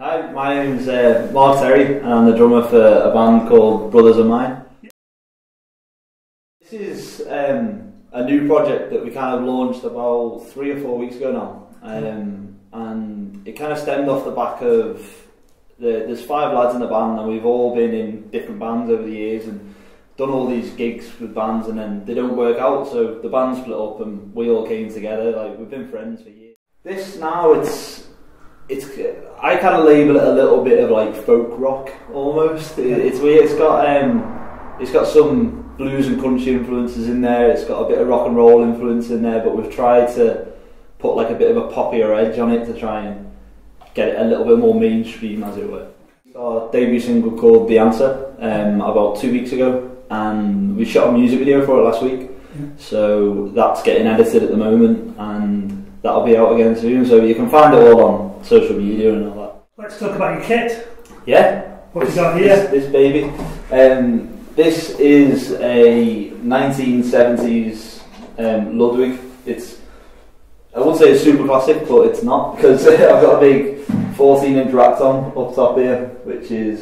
Hi, my name's Marc Terry and I'm the drummer for a band called Brothers of Mine. This is a new project that we kind of launched about 3 or 4 weeks ago now, and it kind of stemmed off the back of there's 5 lads in the band and we've all been in different bands over the years and done all these gigs with bands, and then they don't work out, so the band split up and we all came together. Like, we've been friends for years. This now, it's I kind of label it a little bit of like folk rock almost. It's weird. It's got some blues and country influences in there. It's got a bit of rock and roll influence in there, but we've tried to put like a bit of a poppier edge on it to try and get it a little bit more mainstream, as it were. Our debut single called The Answer about 2 weeks ago, and we shot a music video for it last week. So that's getting edited at the moment, and that'll be out again soon. So you can find it all on social media and all that. Let's talk about your kit. Yeah. What you got here? This baby. This is a 1970s Ludwig. I wouldn't say it's super classic, but it's not, because I've got a big 14-inch rack on up top here, which is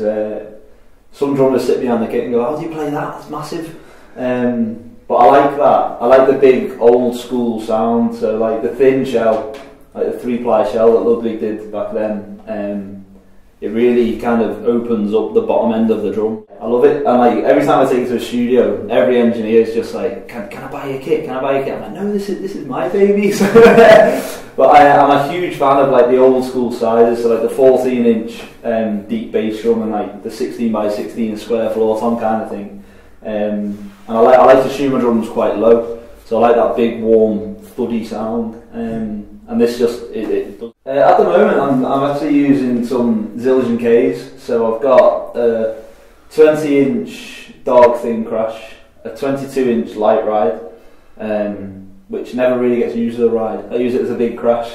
some drummers sit behind the kit and go, "How do you play that? It's massive." But I like that. I like the big old school sound. So like the thin shell, like the 3-ply shell that Ludwig did back then. It really kind of opens up the bottom end of the drum. I love it, and like every time I take it to a studio, every engineer is just like, "Can I buy your kit? Can I buy your kit?" I'm like, "No, this is my baby." But I'm a huge fan of like the old school sizes, so like the 14-inch deep bass drum and like the 16x16 square floor tom kind of thing. And I like to tune my drums quite low, so I like that big warm thuddy sound. And this just it does. At the moment, I'm actually using some Zildjian Ks. So I've got a 20-inch dark thin crash, a 22-inch light ride, which never really gets used as a ride. I use it as a big crash.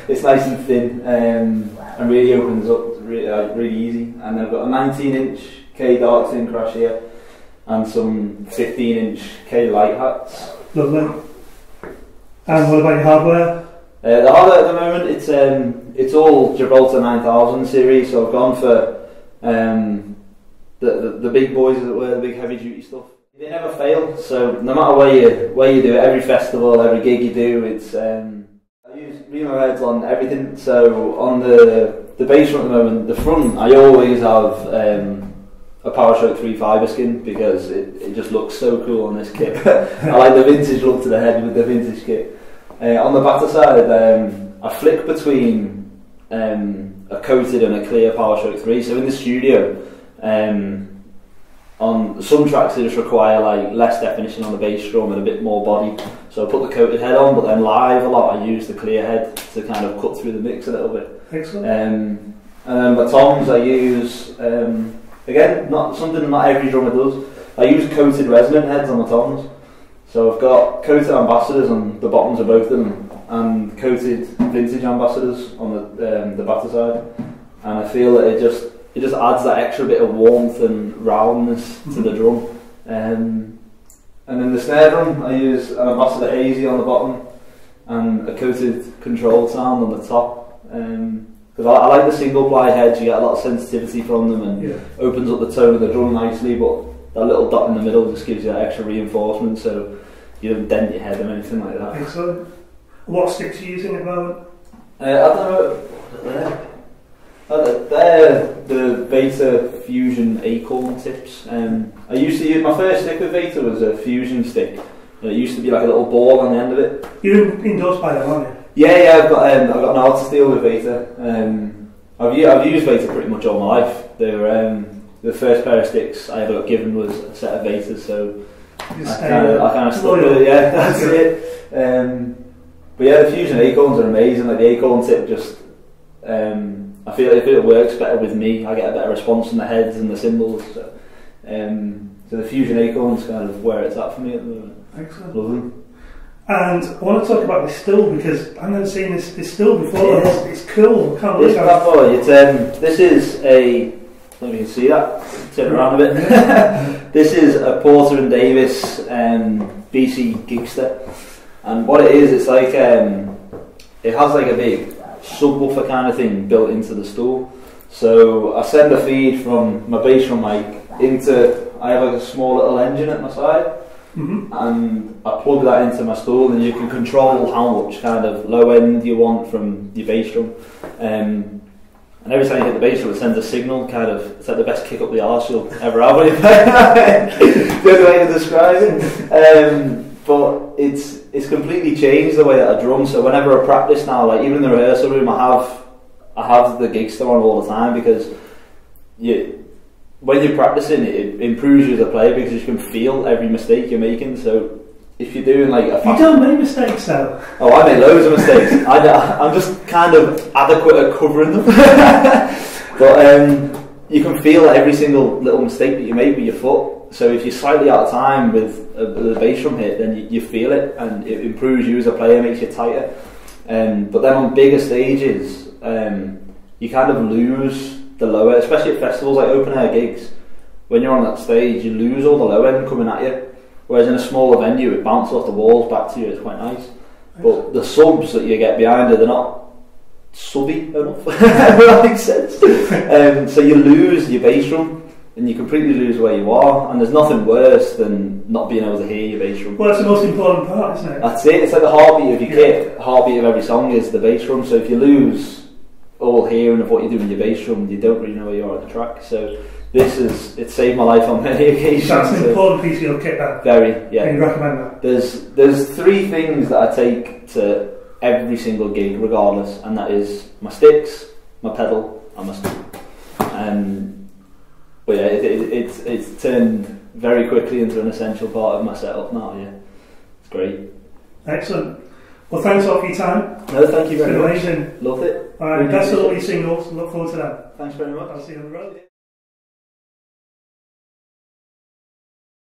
It's nice and thin, and really opens up really easy. And I've got a 19-inch K dark thin crash here, and some 15-inch K light hats. Lovely. And what about your hardware? The hardware at the moment, it's all Gibralter 9000 series, so I've gone for the big boys, as it were, the big heavy duty stuff. They never fail, so no matter where you do it, every festival, every gig you do, I use Remo heads on everything. So on the bass drum at the moment, the front, I always have a PowerStroke 3 fibre skin, because it just looks so cool on this kit. I like the vintage look to the head with the vintage kit. On the batter side, I flick between a coated and a clear PowerStroke 3. So in the studio, on some tracks they just require like less definition on the bass drum and a bit more body. So I put the coated head on, but then live a lot I use the clear head to kind of cut through the mix a little bit. Excellent. And then my toms I use, again, not something not every drummer does. I use coated resonant heads on the toms. So I've got coated ambassadors on the bottoms of both of them, and coated vintage ambassadors on the batter side, and I feel that it just adds that extra bit of warmth and roundness to the drum. And then the snare drum, I use an ambassador hazy on the bottom and a coated control sound on the top, because I like the single ply heads. You get a lot of sensitivity from them, and opens up the tone of the drum nicely, but that little dot in the middle just gives you that extra reinforcement, so you don't dent your head or anything like that. Excellent. What sticks are you using at the moment? I don't know. They're the Vater Fusion acorn tips. I used to use, my first stick with Vater was a Fusion stick. It used to be like a little ball on the end of it. You're endorsed by them, aren't you? Yeah, I've got an artist deal with Vater. I've used Vater pretty much all my life. They were the first pair of sticks I ever got given was a set of Vaters, so I kind of stuck with it. Yeah, that's it. But yeah, the Fusion acorns are amazing. Like the acorn tip, just I feel it works better with me. I get a better response from the heads and the cymbals. So the Fusion acorns kind of where it's at for me at the moment. Excellent. Love them. And I want to talk about this stool, because I've never seen this stool before. Yeah. It's cool. I can't believe this is a. Let me see that. Turn around a bit. This is a Porter and Davies BC Gigster, and what it is, it's like it has like a big subwoofer kind of thing built into the stool. So I send a feed from my bass drum mic into, I have like a small little engine at my side, and I plug that into my stool, and you can control how much kind of low end you want from your bass drum. And every time you hit the bass drum, it sends a signal, kind of, it's like the best kick up the arse you'll ever have when you play. The only way to describe it. But it's completely changed the way that I drum. So whenever I practice now, like even in the rehearsal room, I have the Gigster on all the time, because when you're practicing, it improves you as a player because you can feel every mistake you're making. So if you're doing like you don't make mistakes though. Oh, I make loads of mistakes. I'm just kind of adequate at covering them. But you can feel every single little mistake that you make with your foot. So if you're slightly out of time with the bass drum hit, then you feel it, and it improves you as a player, makes you tighter. But then on bigger stages, you kind of lose the lower, especially at festivals like open air gigs. When you're on that stage, you lose all the low end coming at you. Whereas in a smaller venue, it bounces off the walls back to you. It's quite nice. But the subs that you get behind it, they're not subby enough. If that makes sense. So you lose your bass drum, and you completely lose where you are. And there's nothing worse than not being able to hear your bass drum. Well, that's the most important part, isn't it? That's it. It's like the heartbeat of your kit. The heartbeat of every song is the bass drum. So if you lose all hearing of what you do with your bass drum, you don't really know where you are on the track. So it saved my life on many occasions. That's an important piece of your kit, that. Very, yeah. Can you recommend that? There's three things that I take to every single gig, regardless, and that is my sticks, my pedal, and my stool. But yeah, it's turned very quickly into an essential part of my setup now. Yeah, it's great. Excellent. Well, thanks a lot for your time. No, thank you very much. Amazing. Loved it. Alright, that's all your singles. Look forward to that. Thanks very much. I'll see you on the road.